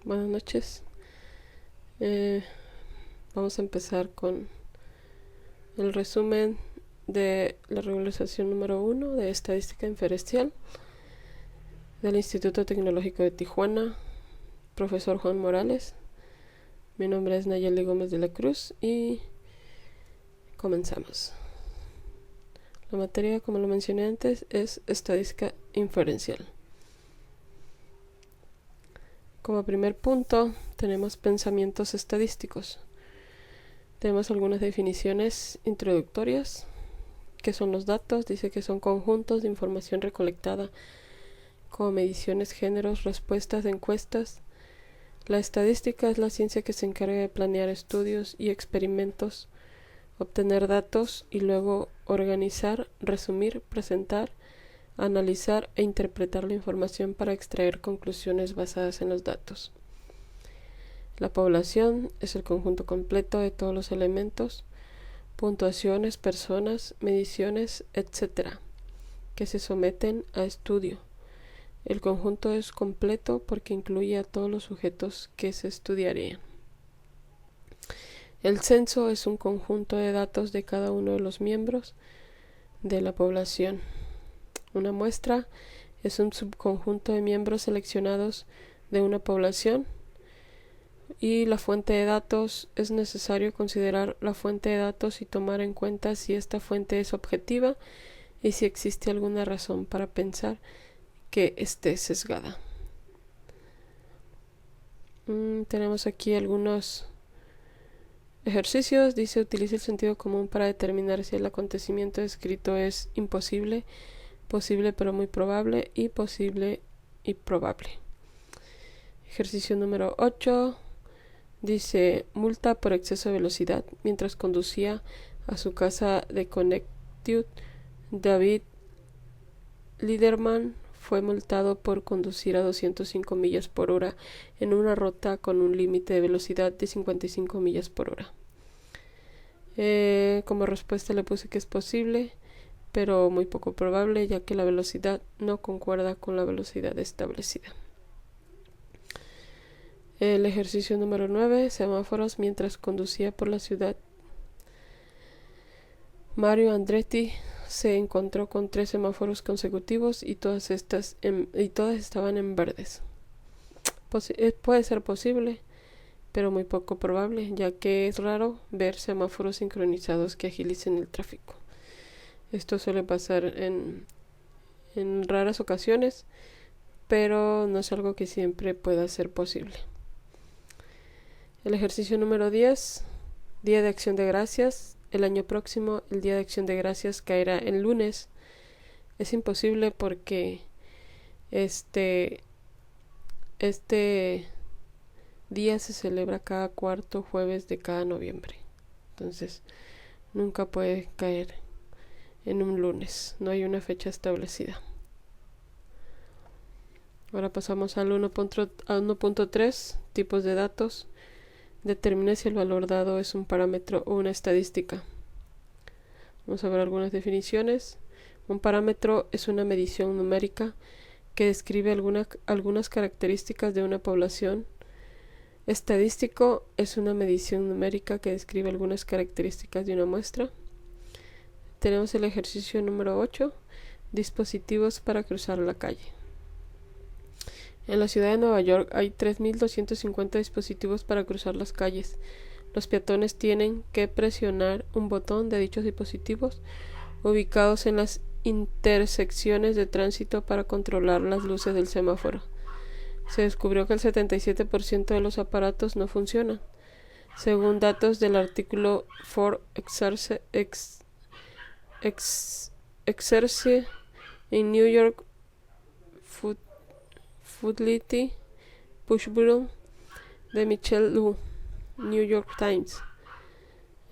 Buenas noches. Vamos a empezar con el resumen de la regularización número 1 de estadística inferencial del Instituto Tecnológico de Tijuana, profesor Juan Morales. Mi nombre es Nayeli Gómez de la Cruz y comenzamos. La materia, como lo mencioné antes, es estadística inferencial. Como primer punto, tenemos pensamientos estadísticos. Tenemos algunas definiciones introductorias. ¿Qué son los datos? Dice que son conjuntos de información recolectada como mediciones, géneros, respuestas de encuestas. La estadística es la ciencia que se encarga de planear estudios y experimentos, obtener datos y luego organizar, resumir, presentar, analizar e interpretar la información para extraer conclusiones basadas en los datos. La población es el conjunto completo de todos los elementos, puntuaciones, personas, mediciones, etc., que se someten a estudio. El conjunto es completo porque incluye a todos los sujetos que se estudiarían. El censo es un conjunto de datos de cada uno de los miembros de la población. Una muestra es un subconjunto de miembros seleccionados de una población. Y la fuente de datos, es necesario considerar la fuente de datos y tomar en cuenta si esta fuente es objetiva y si existe alguna razón para pensar que esté sesgada. Tenemos aquí algunos ejercicios. Dice: utiliza el sentido común para determinar si el acontecimiento descrito es imposible, posible pero muy probable y posible y probable. Ejercicio número 8. Dice: multa por exceso de velocidad. Mientras conducía a su casa de Connecticut, David Liederman fue multado por conducir a 205 millas por hora en una ruta con un límite de velocidad de 55 millas por hora. Como respuesta le puse que es posible, pero muy poco probable, ya que la velocidad no concuerda con la velocidad establecida. El ejercicio número 9, semáforos mientras conducía por la ciudad. Mario Andretti se encontró con 3 semáforos consecutivos y todas estaban en verdes. Puede ser posible, pero muy poco probable, ya que es raro ver semáforos sincronizados que agilicen el tráfico. Esto suele pasar en raras ocasiones, pero no es algo que siempre pueda ser posible. El ejercicio número 10, Día de Acción de Gracias. El año próximo, el Día de Acción de Gracias caerá el lunes. Es imposible porque este día se celebra cada cuarto jueves de cada noviembre. Entonces, nunca puede caer en un lunes. No hay una fecha establecida. Ahora pasamos al 1.3, tipos de datos. Determina si el valor dado es un parámetro o una estadística. Vamos a ver algunas definiciones. Un parámetro es una medición numérica que describe algunas características de una población. Estadístico es una medición numérica que describe algunas características de una muestra. Tenemos el ejercicio número 8, dispositivos para cruzar la calle. En la ciudad de Nueva York hay 3.250 dispositivos para cruzar las calles. Los peatones tienen que presionar un botón de dichos dispositivos ubicados en las intersecciones de tránsito para controlar las luces del semáforo. Se descubrió que el 77% de los aparatos no funcionan. Según datos del artículo For Exercise in New York Fidelity Pushbull de Michelle Lu, New York Times.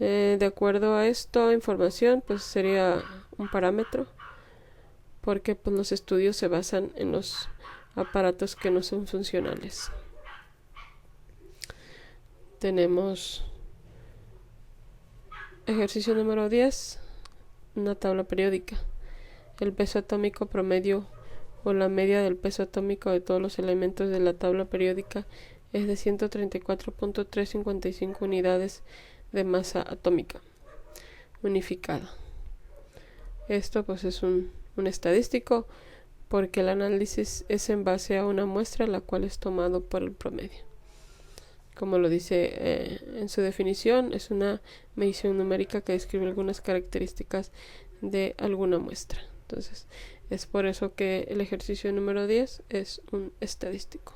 De acuerdo a esta información, pues sería un parámetro, porque pues los estudios se basan en los aparatos que no son funcionales. Tenemos ejercicio número 10, una tabla periódica. El peso atómico promedio o la media del peso atómico de todos los elementos de la tabla periódica es de 134.355 unidades de masa atómica unificada. Esto pues es un estadístico, porque el análisis es en base a una muestra, la cual es tomado por el promedio. Como lo dice en su definición, es una medición numérica que describe algunas características de alguna muestra. Entonces, es por eso que el ejercicio número 10 es un estadístico.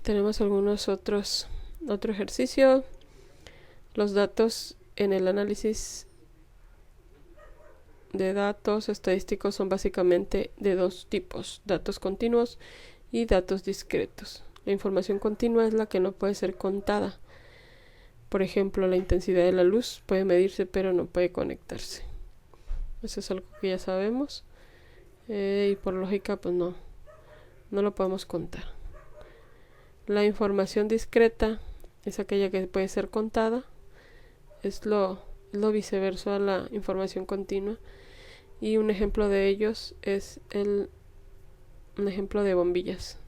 Tenemos algunos otro ejercicio. Los datos en el análisis de datos estadísticos son básicamente de dos tipos: datos continuos y datos discretos. La información continua es la que no puede ser contada. Por ejemplo, la intensidad de la luz puede medirse pero no puede conectarse. Eso es algo que ya sabemos, y por lógica pues no lo podemos contar. La información discreta es aquella que puede ser contada. Es lo viceversa a la información continua. Y un ejemplo de ellos es un ejemplo de bombillas.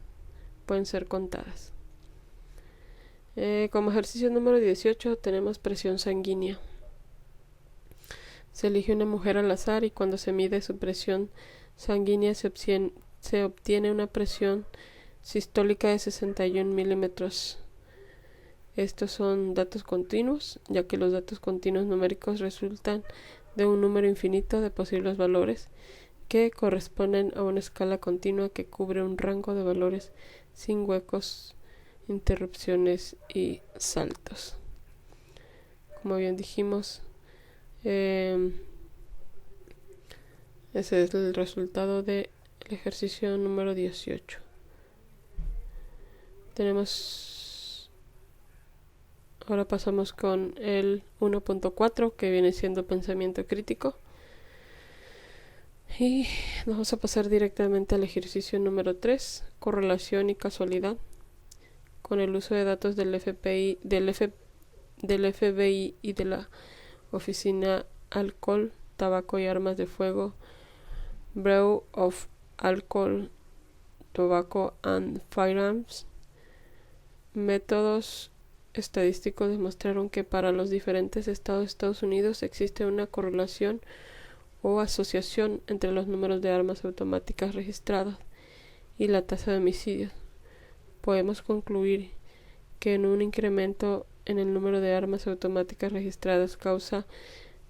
Pueden ser contadas. Como ejercicio número 18 tenemos presión sanguínea. Se elige una mujer al azar y cuando se mide su presión sanguínea se obtiene una presión sistólica de 61 milímetros. Estos son datos continuos, ya que los datos continuos numéricos resultan de un número infinito de posibles valores que corresponden a una escala continua que cubre un rango de valores sin huecos, interrupciones y saltos. Como bien dijimos, ese es el resultado del ejercicio número 18. Ahora pasamos con el 1.4, que viene siendo pensamiento crítico. Y vamos a pasar directamente al ejercicio número 3, correlación y casualidad. Con el uso de datos del FBI y de la Oficina Alcohol, Tabaco y Armas de Fuego, Bureau of Alcohol, Tobacco and Firearms, métodos estadísticos demostraron que para los diferentes estados de Estados Unidos existe una correlación o asociación entre los números de armas automáticas registradas y la tasa de homicidios. Podemos concluir que un incremento en el número de armas automáticas registradas causa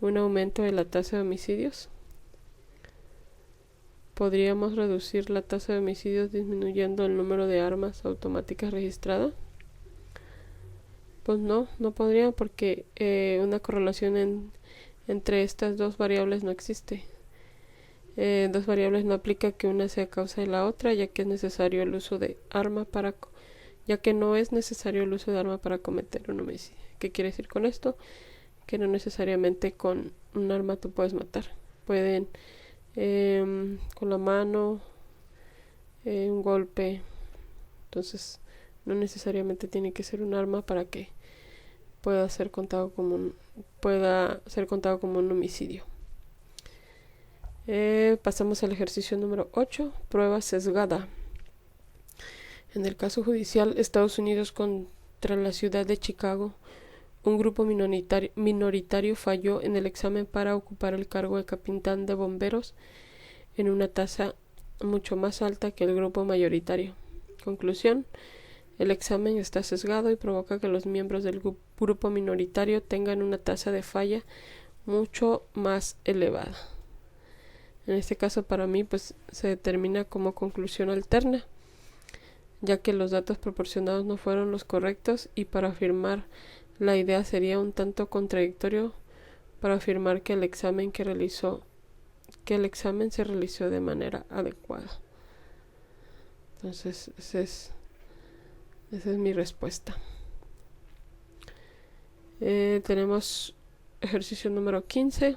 un aumento de la tasa de homicidios. ¿Podríamos reducir la tasa de homicidios disminuyendo el número de armas automáticas registradas? Pues no podría, porque una correlación entre estas dos variables no existe. Dos variables no aplica que una sea causa de la otra, ya que no es necesario el uso de arma para cometer un homicidio. ¿Qué quiere decir con esto? Que no necesariamente con un arma tú puedes matar. Pueden con la mano, un golpe. Entonces no necesariamente tiene que ser un arma para que pueda ser contado como un homicidio. Pasamos al ejercicio número 8, prueba sesgada. En el caso judicial Estados Unidos contra la ciudad de Chicago, un grupo minoritario falló en el examen para ocupar el cargo de capitán de bomberos en una tasa mucho más alta que el grupo mayoritario. Conclusión: el examen está sesgado y provoca que los miembros del grupo minoritario tengan una tasa de falla mucho más elevada. En este caso, para mí, pues se determina como conclusión alterna, ya que los datos proporcionados no fueron los correctos, y para afirmar la idea sería un tanto contradictorio para afirmar que el examen se realizó de manera adecuada. Entonces, esa es mi respuesta. Tenemos ejercicio número 15.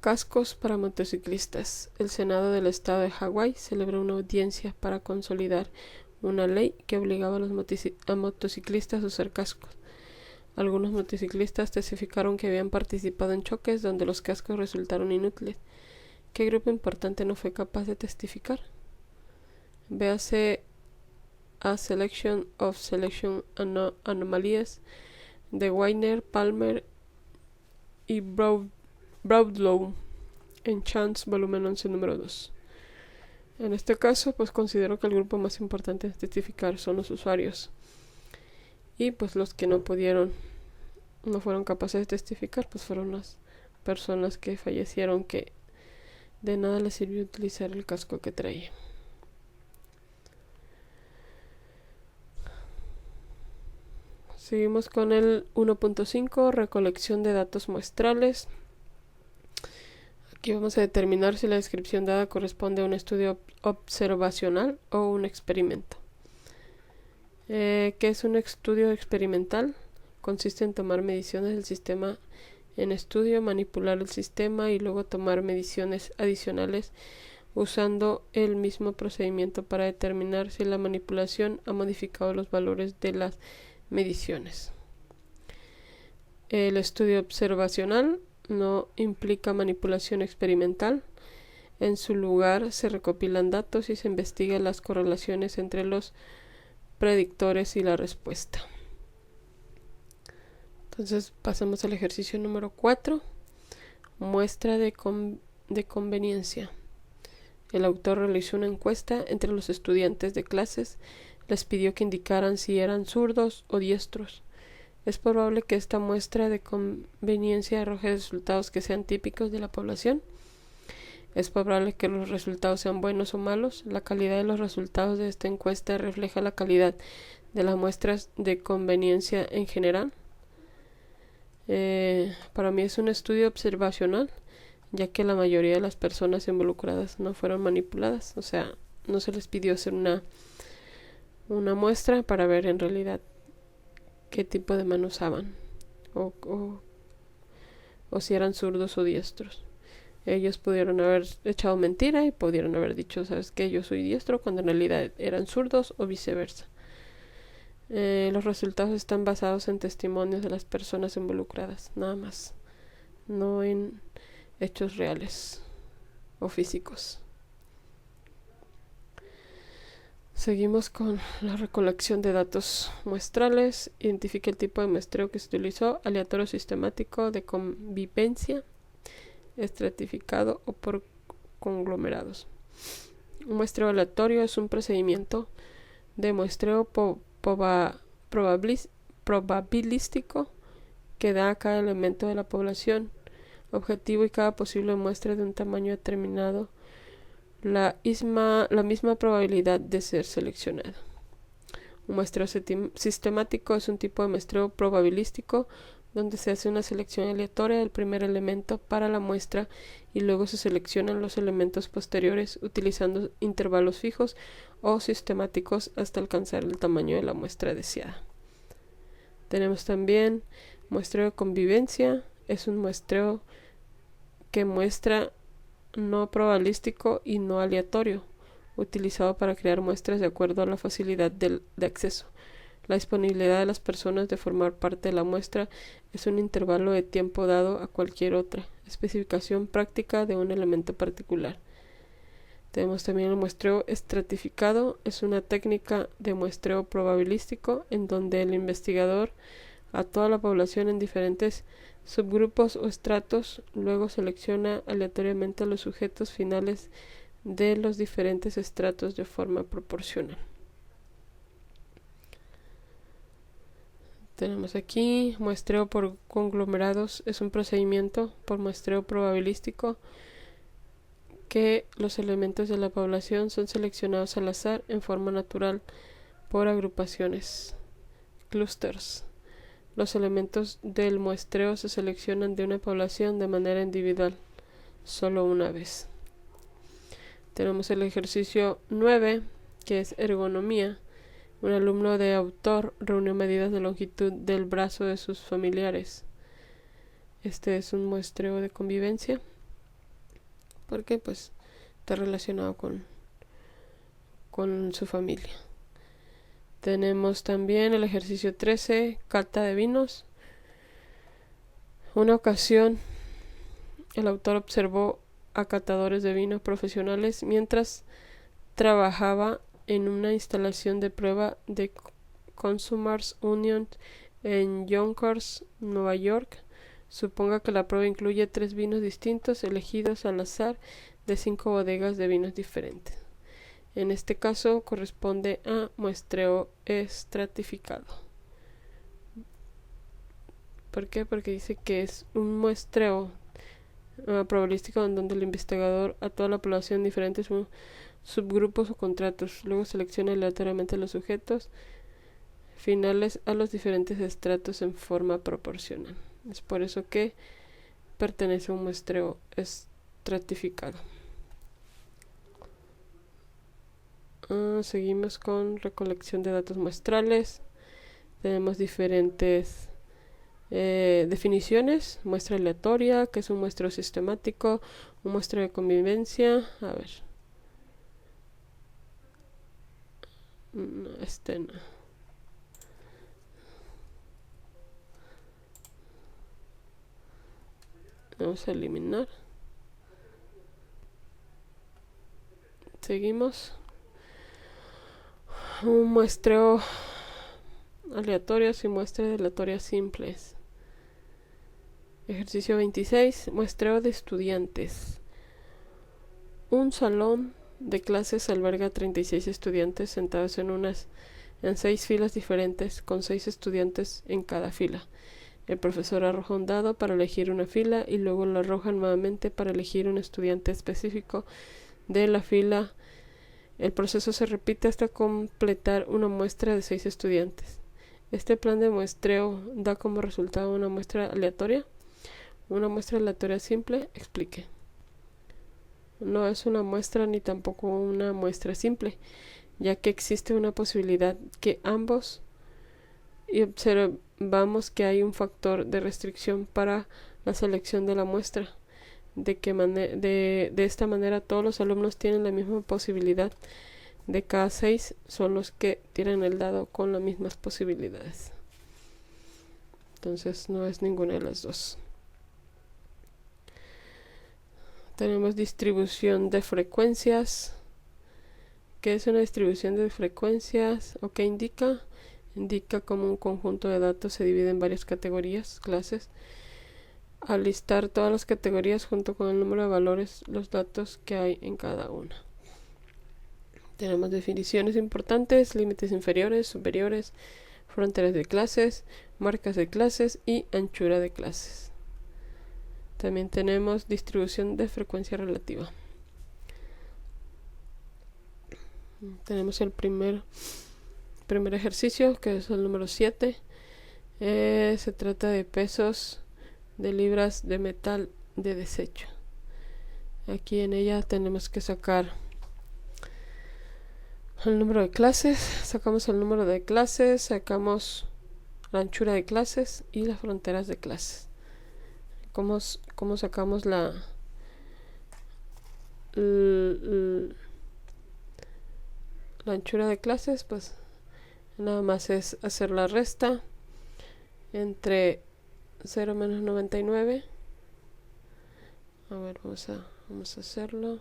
Cascos para motociclistas. El Senado del estado de Hawái celebró una audiencia para consolidar una ley que obligaba a los motociclistas a usar cascos. Algunos motociclistas testificaron que habían participado en choques donde los cascos resultaron inútiles. ¿Qué grupo importante no fue capaz de testificar? Véase A Selection of Selection Anomalies de Weiner, Palmer y Broadlow en Chance, volumen 11, número 2. En este caso, pues considero que el grupo más importante de testificar son los usuarios. Y pues los que no fueron capaces de testificar, pues fueron las personas que fallecieron, que de nada les sirvió utilizar el casco que traía. Seguimos con el 1.5, recolección de datos muestrales. Aquí vamos a determinar si la descripción dada corresponde a un estudio observacional o un experimento. ¿Qué es un estudio experimental? Consiste en tomar mediciones del sistema en estudio, manipular el sistema y luego tomar mediciones adicionales usando el mismo procedimiento para determinar si la manipulación ha modificado los valores de las mediciones. El estudio observacional no implica manipulación experimental. En su lugar se recopilan datos y se investigan las correlaciones entre los predictores y la respuesta. Entonces pasamos al ejercicio número 4, muestra de conveniencia. El autor realizó una encuesta entre los estudiantes de clases, les pidió que indicaran si eran zurdos o diestros. Es probable que esta muestra de conveniencia arroje resultados que sean típicos de la población. Es probable que los resultados sean buenos o malos. La calidad de los resultados de esta encuesta refleja la calidad de las muestras de conveniencia en general. Para mí es un estudio observacional, ya que la mayoría de las personas involucradas no fueron manipuladas. O sea, no se les pidió hacer una muestra para ver en realidad qué tipo de mano usaban o si eran zurdos o diestros. Ellos pudieron haber echado mentira y pudieron haber dicho, ¿sabes qué? Yo soy diestro, cuando en realidad eran zurdos o viceversa. Los resultados están basados en testimonios de las personas involucradas, nada más, no en hechos reales o físicos. Seguimos con la recolección de datos muestrales. Identifique el tipo de muestreo que se utilizó: aleatorio, sistemático, de convivencia, estratificado o por conglomerados. Un muestreo aleatorio es un procedimiento de muestreo probabilístico que da a cada elemento de la población objetivo y cada posible muestra de un tamaño determinado la misma probabilidad de ser seleccionado. Un muestreo sistemático es un tipo de muestreo probabilístico donde se hace una selección aleatoria del primer elemento para la muestra y luego se seleccionan los elementos posteriores utilizando intervalos fijos o sistemáticos hasta alcanzar el tamaño de la muestra deseada. Tenemos también muestreo de convivencia. Es un muestreo que muestra no probabilístico y no aleatorio, utilizado para crear muestras de acuerdo a la facilidad de acceso. La disponibilidad de las personas de formar parte de la muestra es un intervalo de tiempo dado a cualquier otra especificación práctica de un elemento particular. Tenemos también el muestreo estratificado. Es una técnica de muestreo probabilístico en donde el investigador a toda la población en diferentes subgrupos o estratos, luego selecciona aleatoriamente a los sujetos finales de los diferentes estratos de forma proporcional. Tenemos aquí muestreo por conglomerados. Es un procedimiento por muestreo probabilístico que los elementos de la población son seleccionados al azar en forma natural por agrupaciones, clusters. Los elementos del muestreo se seleccionan de una población de manera individual, solo una vez. Tenemos el ejercicio 9, que es ergonomía. Un alumno de autor reunió medidas de longitud del brazo de sus familiares. Este es un muestreo de convivencia, porque pues está relacionado con su familia. Tenemos también el ejercicio 13, cata de vinos. Una ocasión, el autor observó a catadores de vinos profesionales mientras trabajaba en una instalación de prueba de Consumers Union en Yonkers, Nueva York. Suponga que la prueba incluye 3 vinos distintos elegidos al azar de 5 bodegas de vinos diferentes. En este caso corresponde a muestreo estratificado. ¿Por qué? Porque dice que es un muestreo probabilístico en donde el investigador a toda la población en diferentes subgrupos o contratos. Luego selecciona aleatoriamente los sujetos finales a los diferentes estratos en forma proporcional. Es por eso que pertenece a un muestreo estratificado. Seguimos con recolección de datos muestrales. Tenemos diferentes definiciones: muestra aleatoria, que es un muestreo sistemático, un muestreo de convivencia. A ver, no, no. Vamos a eliminar. Seguimos. Un muestreo aleatorio y muestras aleatorias simples. Ejercicio 26. Muestreo de estudiantes. Un salón de clases alberga 36 estudiantes sentados en 6 filas diferentes, con 6 estudiantes en cada fila. El profesor arroja un dado para elegir una fila y luego lo arroja nuevamente para elegir un estudiante específico de la fila. El proceso se repite hasta completar una muestra de 6 estudiantes. Este plan de muestreo da como resultado una muestra aleatoria. Una muestra aleatoria simple, explique. No es una muestra ni tampoco una muestra simple, ya que existe una posibilidad que ambos, y observamos que hay un factor de restricción para la selección de la muestra. De esta manera todos los alumnos tienen la misma posibilidad. De cada 6 son los que tiran el dado con las mismas posibilidades. Entonces no es ninguna de las dos. Tenemos distribución de frecuencias. ¿Qué es una distribución de frecuencias? ¿O qué indica? Indica cómo un conjunto de datos se divide en varias categorías, clases. Al listar todas las categorías junto con el número de valores, los datos que hay en cada una. Tenemos definiciones importantes: límites inferiores, superiores, fronteras de clases, marcas de clases y anchura de clases. También tenemos distribución de frecuencia relativa. Tenemos el primer ejercicio, que es el número 7. Se trata de pesos de libras de metal de desecho. Aquí en ella tenemos que sacar el número de clases. Sacamos el número de clases, sacamos la anchura de clases y las fronteras de clases. ¿Cómo sacamos la anchura de clases? Pues nada más es hacer la resta entre 0 menos 99. A ver, vamos a hacerlo.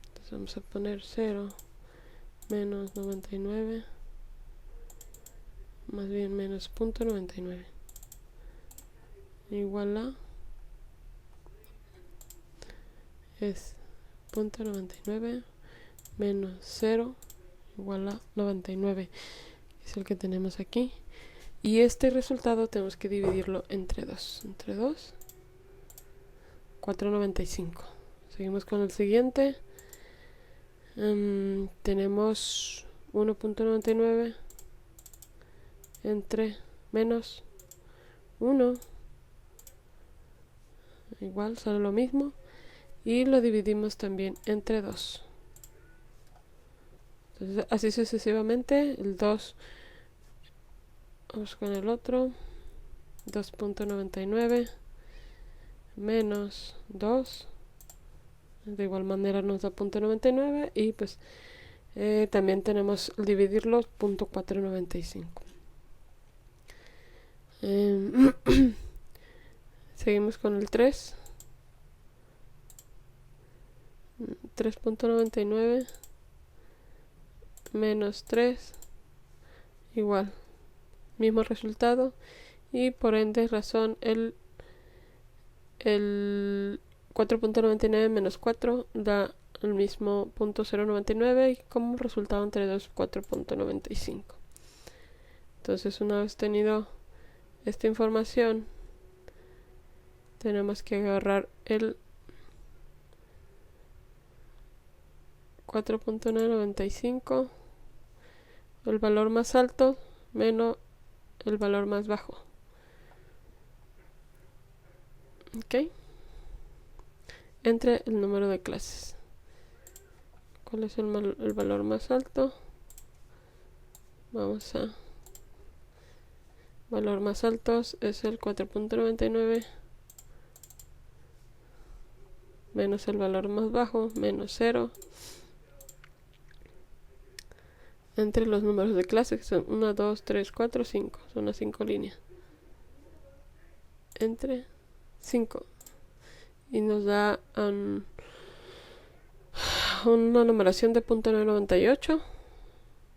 Entonces vamos a poner 0 menos 99, más bien menos 0.99, igual a, es 0.99 menos 0 igual a 99, es el que tenemos aquí. Y este resultado tenemos que dividirlo entre 2. Entre 2, 4.95. Seguimos con el siguiente. Tenemos 1.99 entre menos 1. Igual, sale lo mismo. Y lo dividimos también entre 2. Entonces, así sucesivamente. El 2, vamos con el otro. 2.99 menos 2. De igual manera nos da 0.99. Y pues también tenemos dividirlo 0.495. Seguimos con el 3. 3.99 menos 3 igual mismo resultado, y por ende razón el 4.99 menos 4 da el mismo 0.099 y como resultado entre 2 4.95. Entonces, una vez tenido esta información, tenemos que agarrar el 4.995, el valor más alto menos el valor más bajo. Ok, entre el número de clases. ¿Cuál es el valor más alto? Vamos a valor más alto es el 4.99 menos el valor más bajo menos 0 entre los números de clase, que son 1, 2, 3, 4, 5. Son las 5 líneas. Entre 5. Y nos da una numeración de .998.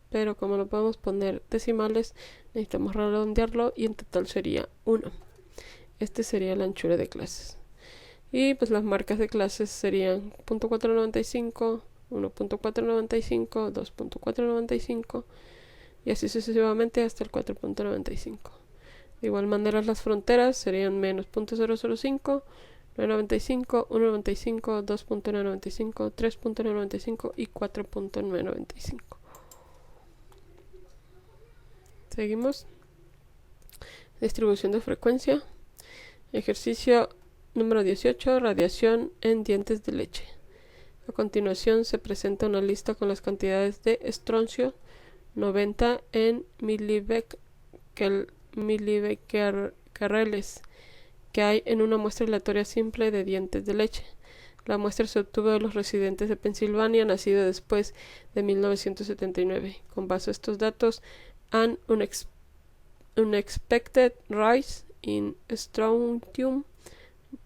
Pero como lo podemos poner decimales, necesitamos redondearlo y en total sería 1. Este sería la anchura de clases. Y pues las marcas de clases serían .495, 1.495, 2.495 y así sucesivamente hasta el 4.95. De igual manera las fronteras serían menos .005, 995, 1.95, 2.995, 3.995 y 4.995. Seguimos. Distribución de frecuencia. Ejercicio número 18. Radiación en dientes de leche. A continuación se presenta una lista con las cantidades de estroncio 90 en milibecquereles que hay en una muestra aleatoria simple de dientes de leche. La muestra se obtuvo de los residentes de Pensilvania nacidos después de 1979. Con base a estos datos, an unexpected rise in strontium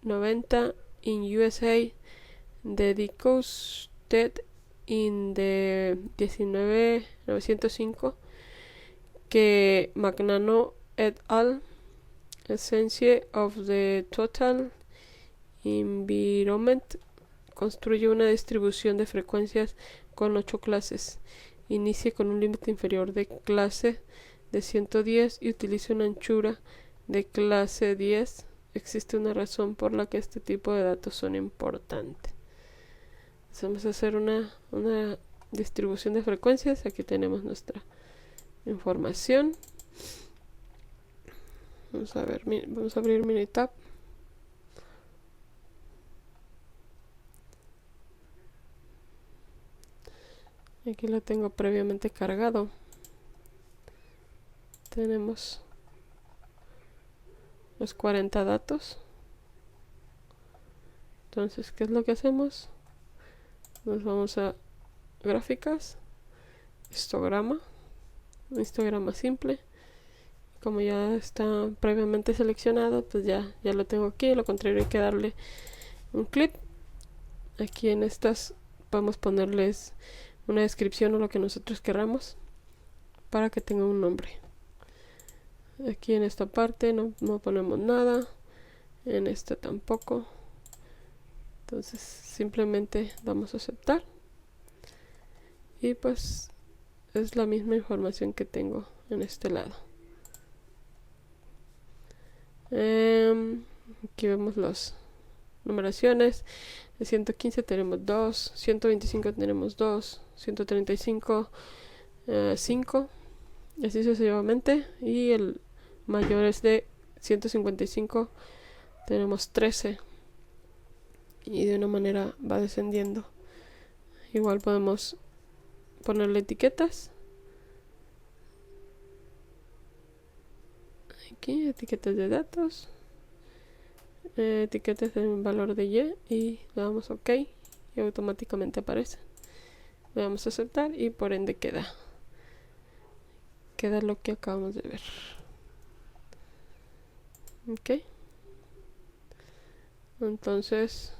90 in USA dedicated in the 1905 que Magnano et al. Essence of the Total Environment construye una distribución de frecuencias con 8 clases. Inicia con un límite inferior de clase de 110 y utiliza una anchura de clase 10. Existe una razón por la que este tipo de datos son importantes. Entonces vamos a hacer una distribución de frecuencias. Aquí tenemos nuestra información. Vamos a abrir Minitab. Aquí lo tengo previamente cargado. Tenemos los 40 datos. Entonces, ¿qué es lo que hacemos? Nos vamos a gráficas, histograma, un histograma simple. Como ya está previamente seleccionado, pues ya lo tengo aquí. Lo contrario, hay que darle un clic. Aquí en estas podemos ponerles una descripción o lo que nosotros queramos para que tenga un nombre. Aquí en esta parte no ponemos nada, en esta tampoco. Entonces simplemente damos a aceptar y pues es la misma información que tengo en este lado. Aquí vemos las numeraciones. De 115 tenemos 2, 125 tenemos 2, 135 5, y así sucesivamente. Y el mayor es de 155, tenemos 13. Y de una manera va descendiendo. Igual podemos ponerle etiquetas. Aquí, etiquetas de datos. Etiquetas en valor de y le damos OK y automáticamente aparece. Le damos a aceptar y por ende queda lo que acabamos de ver. Ok. Entonces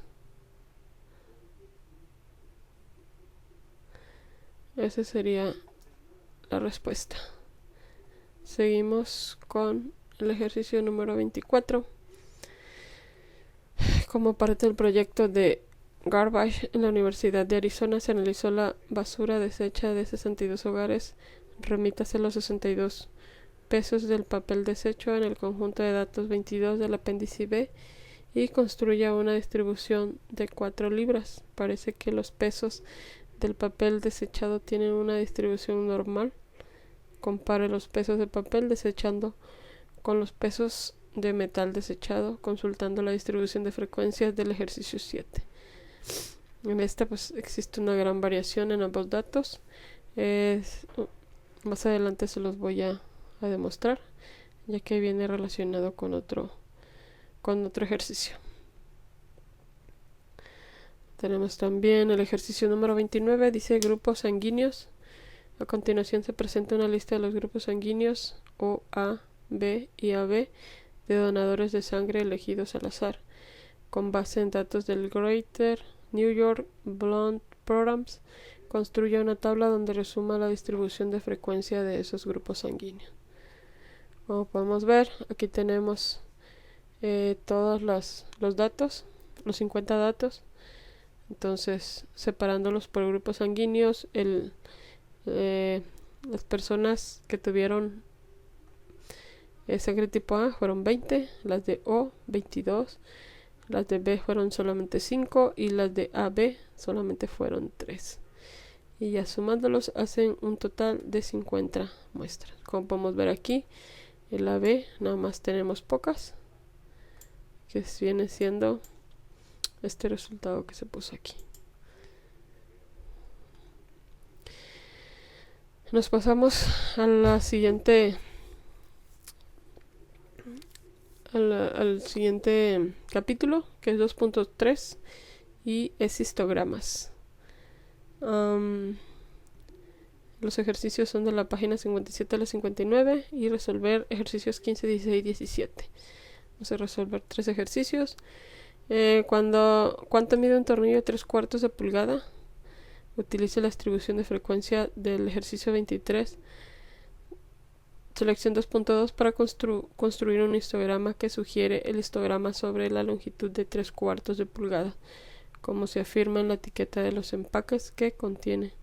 Esa sería la respuesta. Seguimos con el ejercicio número 24. Como parte del proyecto de Garbage en la Universidad de Arizona, se analizó la basura deshecha de 62 hogares. Remítase los 62 pesos del papel desecho en el conjunto de datos 22 del apéndice B y construya una distribución de 4 libras. Parece que los pesos del papel desechado tienen una distribución normal. Compare los pesos de papel desechando con los pesos de metal desechado, consultando la distribución de frecuencias del ejercicio 7. En esta pues existe una gran variación en ambos datos. Más adelante se los voy a demostrar, ya que viene relacionado con otro ejercicio. Tenemos también el ejercicio número 29, dice grupos sanguíneos. A continuación se presenta una lista de los grupos sanguíneos O, A, B y AB de donadores de sangre elegidos al azar, con base en datos del Greater New York Blood Programs. Construya una tabla donde resuma la distribución de frecuencia de esos grupos sanguíneos. Como podemos ver, aquí tenemos todos los datos, los 50 datos. Entonces, separándolos por grupos sanguíneos, las personas que tuvieron sangre tipo A fueron 20, las de O 22, las de B fueron solamente 5 y las de AB solamente fueron 3. Y ya sumándolos hacen un total de 50 muestras. Como podemos ver aquí, el AB nada más tenemos pocas, que viene siendo este resultado que se puso aquí. Nos pasamos a la siguiente al siguiente capítulo, que es 2.3 y es histogramas. Los ejercicios son de la página 57 a la 59 y resolver ejercicios 15, 16 y 17. Vamos a resolver 3 ejercicios. ¿Cuánto mide un tornillo de 3/4 de pulgada? Utilice la distribución de frecuencia del ejercicio 23. Selección 2.2 para construir un histograma que sugiere el histograma sobre la longitud de 3/4 de pulgada, como se afirma en la etiqueta de los empaques que contiene.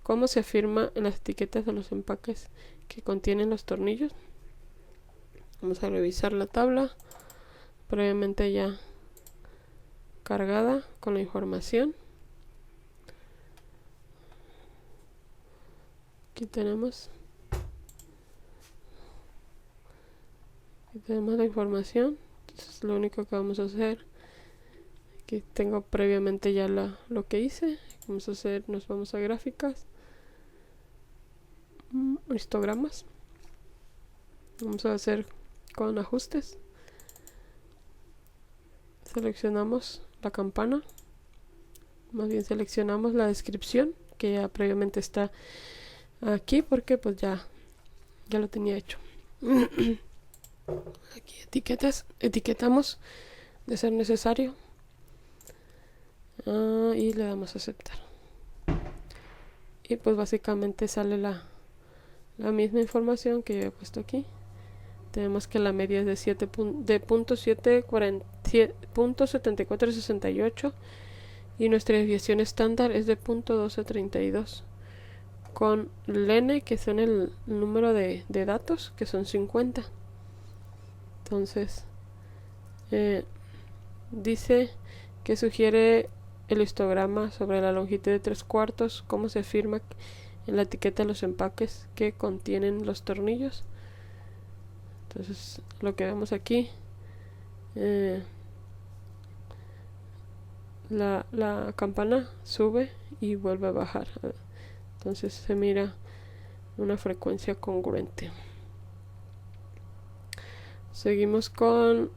¿Cómo se afirma en las etiquetas de los empaques que contienen los tornillos? Vamos a revisar la tabla previamente ya cargada con la información. Aquí tenemos la información. Entonces lo único que vamos a hacer, aquí tengo previamente ya lo que hice. Nos vamos a gráficas, histogramas. Vamos a hacer con ajustes. Seleccionamos la campana, más bien seleccionamos la descripción que ya previamente está aquí porque pues ya lo tenía hecho. Aquí etiquetamos de ser necesario y le damos a aceptar, y pues básicamente sale la misma información que yo he puesto aquí. Tenemos que la media es de 0.7468 y nuestra desviación estándar es de 0.1232, con el n, que son el número de datos, que son 50. Entonces dice que sugiere el histograma sobre la longitud de 3/4, como se afirma en la etiqueta de los empaques que contienen los tornillos. Entonces lo que vemos aquí, la campana sube y vuelve a bajar. Entonces se mira una frecuencia congruente. Seguimos con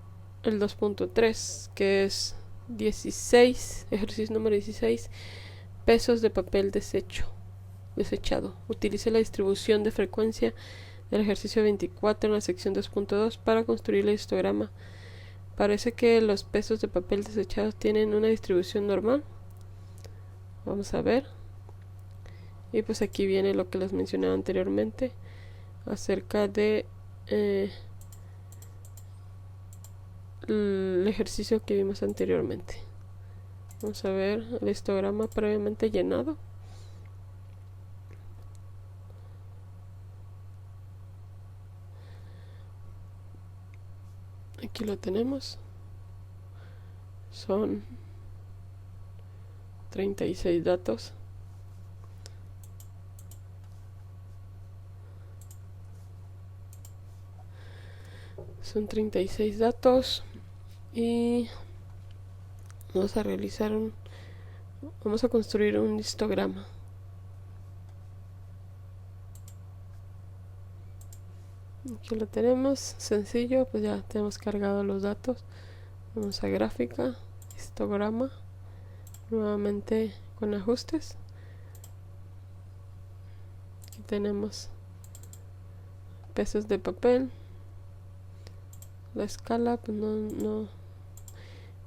el 2.3, que es 16, ejercicio número 16, pesos de papel desechado. Utilice la distribución de frecuencia del ejercicio 24 en la sección 2.2 para construir el histograma. Parece que los pesos de papel desechados tienen una distribución normal. Vamos a ver. Y pues aquí viene lo que les mencionaba anteriormente acerca de el ejercicio que vimos anteriormente. Vamos a ver el histograma previamente llenado. Aquí lo tenemos. Son 36 datos. Son 36 datos y vamos a realizar vamos a construir un histograma. Aquí lo tenemos, sencillo, pues ya tenemos cargado los datos. Vamos a gráfica, histograma, nuevamente con ajustes. Aquí tenemos pesos de papel, la escala, pues no,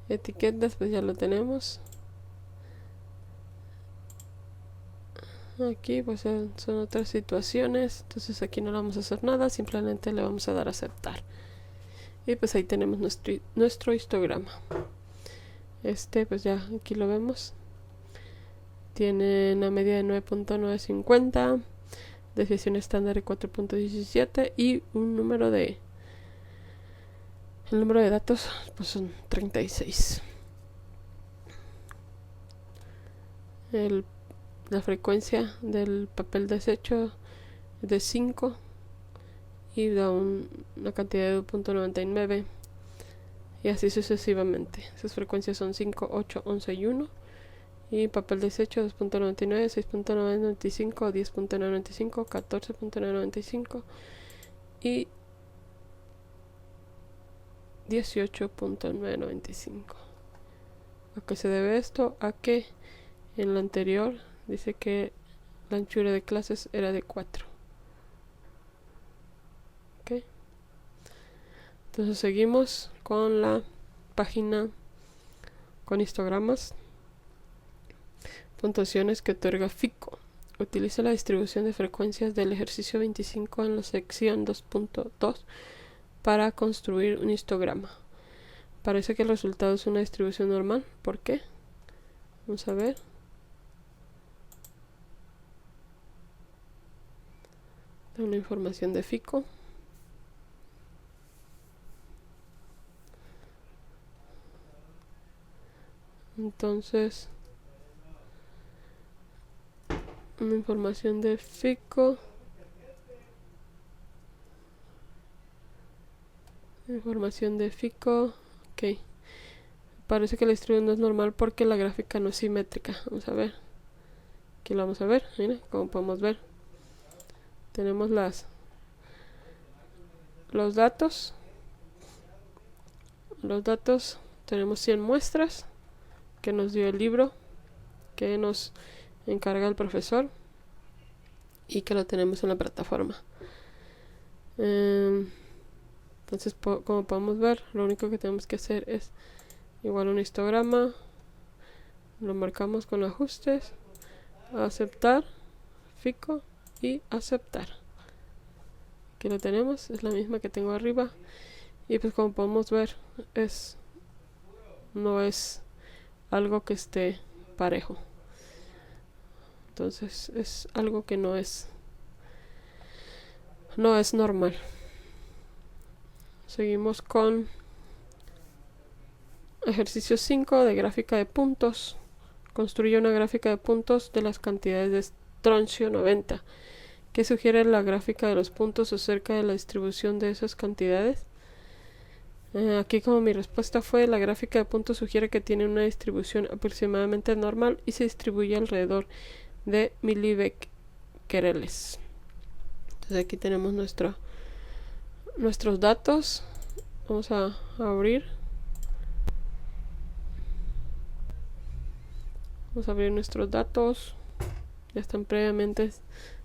etiquetas, pues ya lo tenemos. Aquí pues son otras situaciones, entonces aquí no le vamos a hacer nada, simplemente le vamos a dar a aceptar. Y pues ahí tenemos nuestro histograma. Pues ya aquí lo vemos. Tiene una media de 9.950, desviación estándar de 4.17 y el número de datos pues son 36. La frecuencia del papel desecho es de 5 y da una cantidad de 2.99 y así sucesivamente. Esas frecuencias son 5, 8, 11 y 1 y papel desecho 2.99, 6.995, 10.995, 14.995 y 18.995. ¿A qué se debe esto? A que en la anterior dice que la anchura de clases era de 4. Ok. Entonces seguimos con la página con histogramas. Puntuaciones que otorga FICO. Utiliza la distribución de frecuencias del ejercicio 25 en la sección 2.2 para construir un histograma. Parece que el resultado es una distribución normal. ¿Por qué? Vamos a ver. Una información de FICO. Entonces, una información de FICO. Información de FICO. Ok. Parece que la distribución no es normal porque la gráfica no es simétrica. Vamos a ver. Aquí lo vamos a ver. Miren, como podemos ver. Tenemos los datos. Tenemos 100 muestras que nos dio el libro que nos encarga el profesor y que lo tenemos en la plataforma. Entonces, como podemos ver, lo único que tenemos que hacer es igual un histograma, lo marcamos con ajustes, aceptar, FICO y aceptar. Aquí lo tenemos, es la misma que tengo arriba y pues como podemos ver no es algo que esté parejo. Entonces es algo que no es normal. Seguimos con ejercicio 5 de gráfica de puntos. Construye una gráfica de puntos de las cantidades de estroncio 90. ¿Qué sugiere la gráfica de los puntos acerca de la distribución de esas cantidades? Aquí como mi respuesta fue, la gráfica de puntos sugiere que tiene una distribución aproximadamente normal y se distribuye alrededor de milibecquereles. Entonces aquí tenemos nuestros datos. Vamos a abrir. Vamos a abrir nuestros datos. Ya están previamente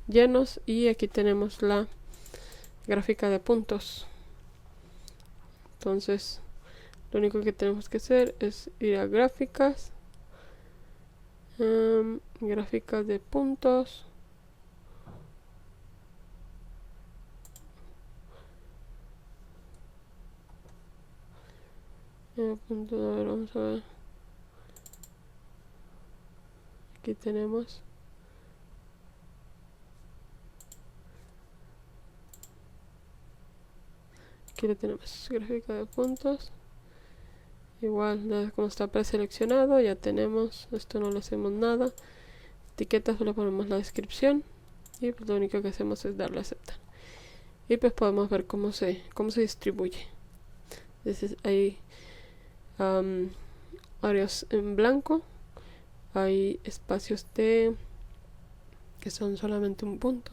llenos y aquí tenemos la gráfica de puntos. Entonces lo único que tenemos que hacer es ir a gráficas, gráficas de puntos A ver, vamos a ver. Aquí tenemos. Aquí le tenemos gráfica de puntos. Igual, como está preseleccionado, ya tenemos. Esto no le hacemos nada. Etiquetas, solo ponemos la descripción. Y pues lo único que hacemos es darle a aceptar. Y pues podemos ver cómo se distribuye. Entonces hay áreas en blanco. Hay espacios que son solamente un punto.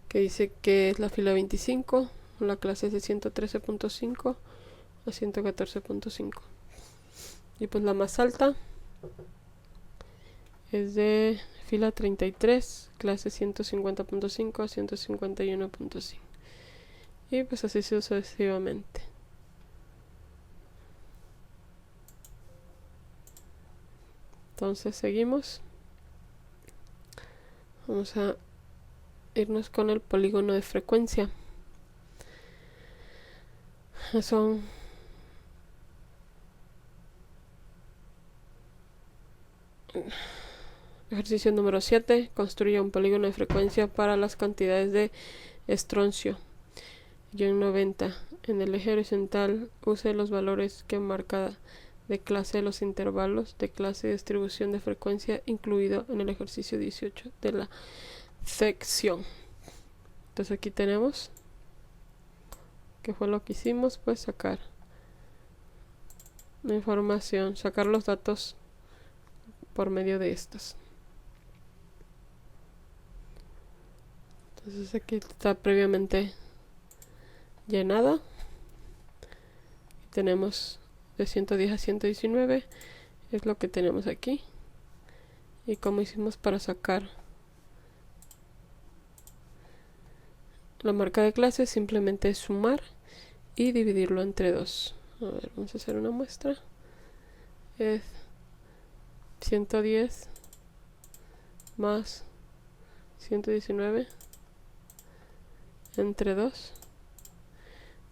Que dice que es la fila 25. La clase es de 113.5 a 114.5. Y pues la más alta es de fila 33, clase 150.5 a 151.5. Y pues así sucesivamente. Entonces seguimos. Vamos a irnos con el polígono de frecuencia. Son ejercicio número 7. Construye un polígono de frecuencia para las cantidades de estroncio. Guión 90. En el eje horizontal use los valores que marca de clase de los intervalos de clase de distribución de frecuencia incluido en el ejercicio 18 de la sección. Entonces aquí tenemos que fue lo que hicimos, pues sacar la información, sacar los datos por medio de estos. Entonces aquí está previamente llenada. Tenemos de 110 a 119, es lo que tenemos aquí. Y como hicimos para sacar la marca de clase, simplemente es sumar y dividirlo entre 2. A ver, vamos a hacer una muestra. Es 110 más 119 entre 2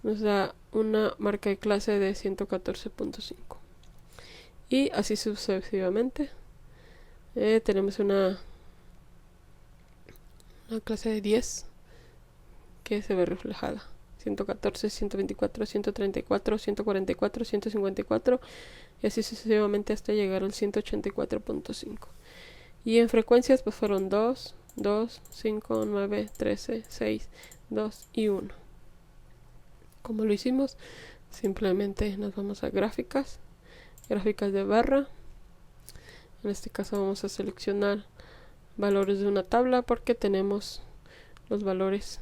nos da una marca de clase de 114.5. Y así sucesivamente. Tenemos una clase de 10 que se ve reflejada. 114, 124, 134, 144, 154 y así sucesivamente hasta llegar al 184.5. Y en frecuencias pues fueron 2, 2, 5, 9, 13, 6, 2 y 1. Como lo hicimos, simplemente nos vamos a gráficas de barra. En este caso vamos a seleccionar valores de una tabla porque tenemos los valores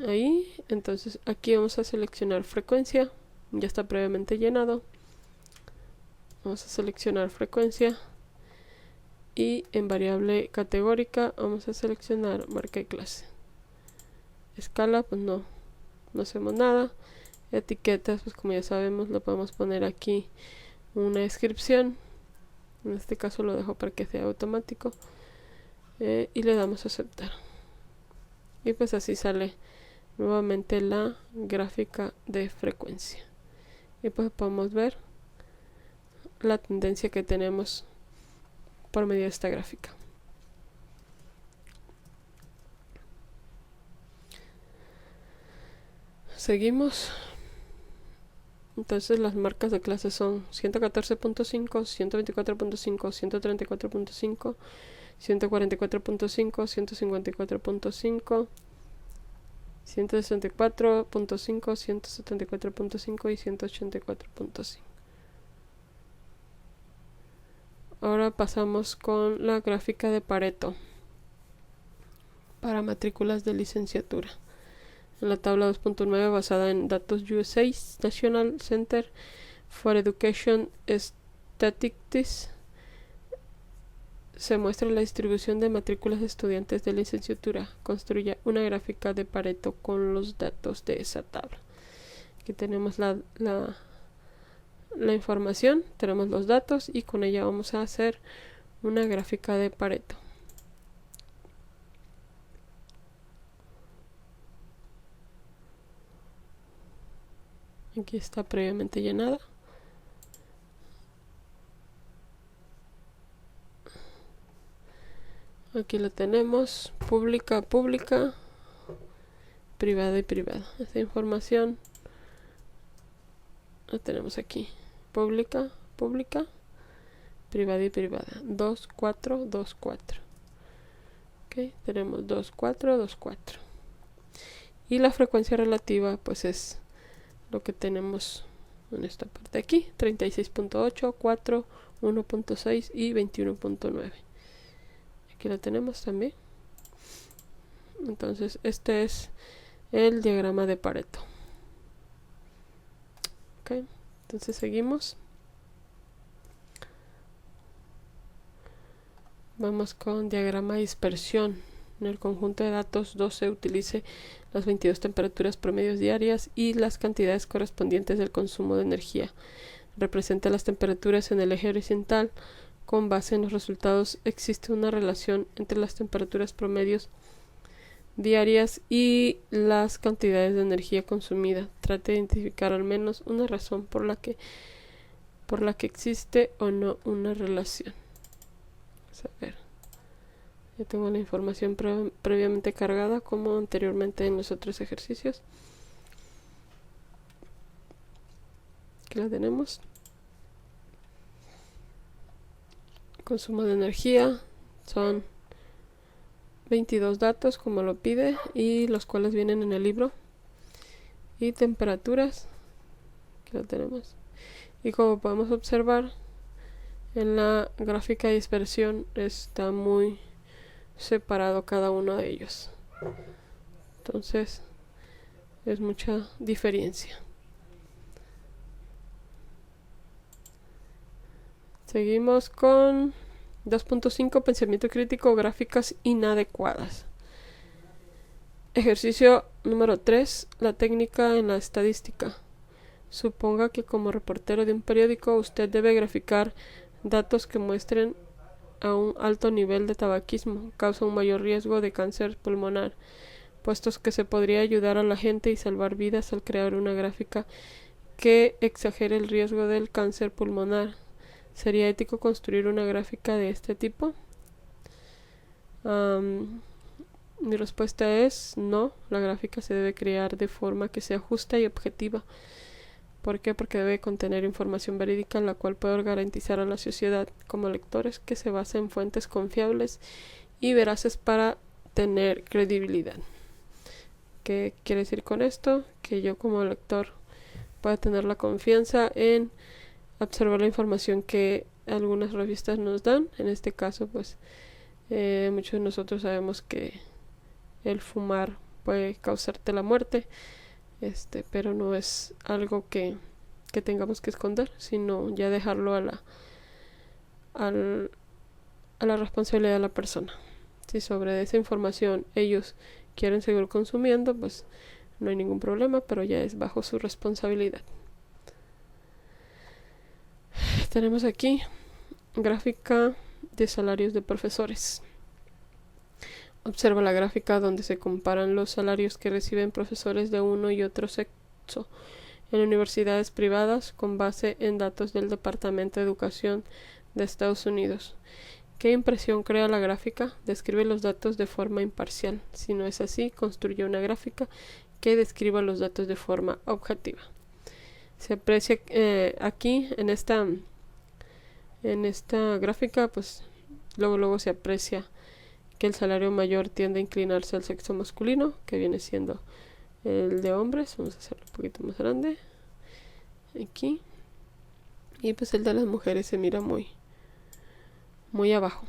ahí. Entonces aquí vamos a seleccionar frecuencia, ya está previamente llenado. Vamos a seleccionar frecuencia y en variable categórica vamos a seleccionar marca de clase. Escala, pues no hacemos nada. Etiquetas, pues como ya sabemos, lo podemos poner aquí una descripción. En este caso lo dejo para que sea automático. Y le damos a aceptar. Y pues así sale nuevamente la gráfica de frecuencia. Y pues podemos ver la tendencia que tenemos por medio de esta gráfica. Seguimos. Entonces las marcas de clase son 114.5, 124.5, 134.5, 144.5, 154.5, 164.5, 174.5 y 184.5. Ahora pasamos con la gráfica de Pareto para matrículas de licenciatura. En la tabla 2.9 basada en datos USA National Center for Education Statistics se muestra la distribución de matrículas de estudiantes de licenciatura. Construya una gráfica de Pareto con los datos de esa tabla. Aquí tenemos la información, tenemos los datos y con ella vamos a hacer una gráfica de Pareto. Aquí está previamente llenada. Aquí la tenemos, pública, pública, privada y privada. Esta información la tenemos aquí, pública, pública, privada y privada. 2, 4, 2, 4. Ok, tenemos 2, 4, 2, 4. Y la frecuencia relativa pues es lo que tenemos en esta parte de aquí, 36.8, 4, 1.6 y 21.9. Aquí la tenemos también. Entonces este es el diagrama de Pareto. Ok, entonces seguimos. Vamos con diagrama de dispersión. En el conjunto de datos 12 utilice las 22 temperaturas promedios diarias y las cantidades correspondientes del consumo de energía. Representa las temperaturas en el eje horizontal. Con base en los resultados existe una relación entre las temperaturas promedios diarias y las cantidades de energía consumida. Trate de identificar al menos una razón por la que existe o no una relación. Vamos a ver. Ya tengo la información previamente cargada como anteriormente en los otros ejercicios. Aquí la tenemos. Consumo de energía son 22 datos como lo pide y los cuales vienen en el libro. Y temperaturas, aquí lo tenemos. Y como podemos observar en la gráfica de dispersión está muy separado cada uno de ellos. Entonces es mucha diferencia. Seguimos con 2.5, pensamiento crítico, gráficas inadecuadas. Ejercicio número 3, la técnica en la estadística. Suponga que como reportero de un periódico usted debe graficar datos que muestren a un alto nivel de tabaquismo causa un mayor riesgo de cáncer pulmonar, puestos que se podría ayudar a la gente y salvar vidas al crear una gráfica que exagere el riesgo del cáncer pulmonar. ¿Sería ético construir una gráfica de este tipo? Mi respuesta es no. La gráfica se debe crear de forma que sea justa y objetiva. ¿Por qué? Porque debe contener información verídica la cual puede garantizar a la sociedad como lectores que se basa en fuentes confiables y veraces para tener credibilidad. ¿Qué quiere decir con esto? Que yo como lector pueda tener la confianza en observar la información que algunas revistas nos dan. En este caso pues muchos de nosotros sabemos que el fumar puede causarte la muerte, pero no es algo que tengamos que esconder, sino ya dejarlo a la responsabilidad de la persona. Si sobre esa información ellos quieren seguir consumiendo, pues no hay ningún problema, pero ya es bajo su responsabilidad. Tenemos aquí gráfica de salarios de profesores. Observa la gráfica donde se comparan los salarios que reciben profesores de uno y otro sexo en universidades privadas con base en datos del Departamento de Educación de Estados Unidos. ¿Qué impresión crea la gráfica? Describe los datos de forma imparcial. Si no es así, construye una gráfica que describa los datos de forma objetiva. Se aprecia aquí en esta gráfica, pues luego se aprecia que el salario mayor tiende a inclinarse al sexo masculino, que viene siendo el de hombres. Vamos a hacerlo un poquito más grande aquí, y pues el de las mujeres se mira muy abajo.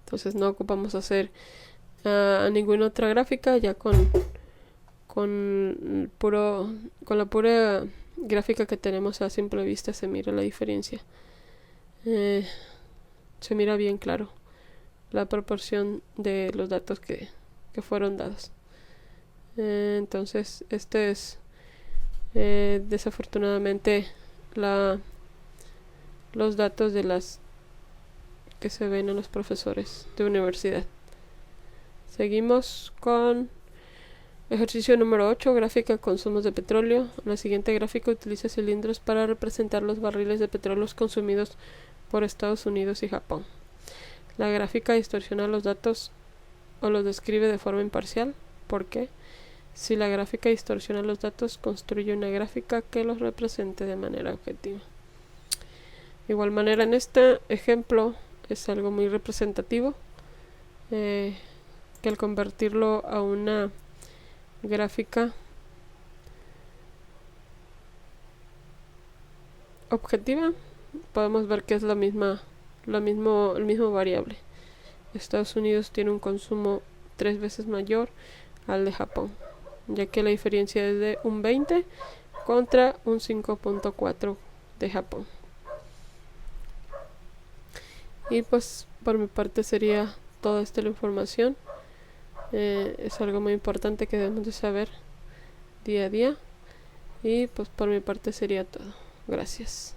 Entonces no ocupamos hacer ninguna otra gráfica, ya con la pura gráfica que tenemos a simple vista se mira la diferencia. Se mira bien claro la proporción de los datos que fueron dados. Entonces este es desafortunadamente los datos de las que se ven en los profesores de universidad. Seguimos con Ejercicio número 8. Gráfica de consumos de petróleo. En la siguiente gráfica utiliza cilindros para representar los barriles de petróleo consumidos por Estados Unidos y Japón. La gráfica distorsiona los datos o los describe de forma imparcial. ¿Por qué? Si la gráfica distorsiona los datos, construye una gráfica que los represente de manera objetiva. De igual manera, en este ejemplo es algo muy representativo, que al convertirlo a una gráfica objetiva, podemos ver que es el mismo variable. Estados Unidos tiene un consumo 3 veces mayor al de Japón, ya que la diferencia es de un 20 contra un 5.4 de Japón. Y pues por mi parte sería toda esta la información. Es algo muy importante que debemos de saber día a día. Y pues por mi parte sería todo. Gracias.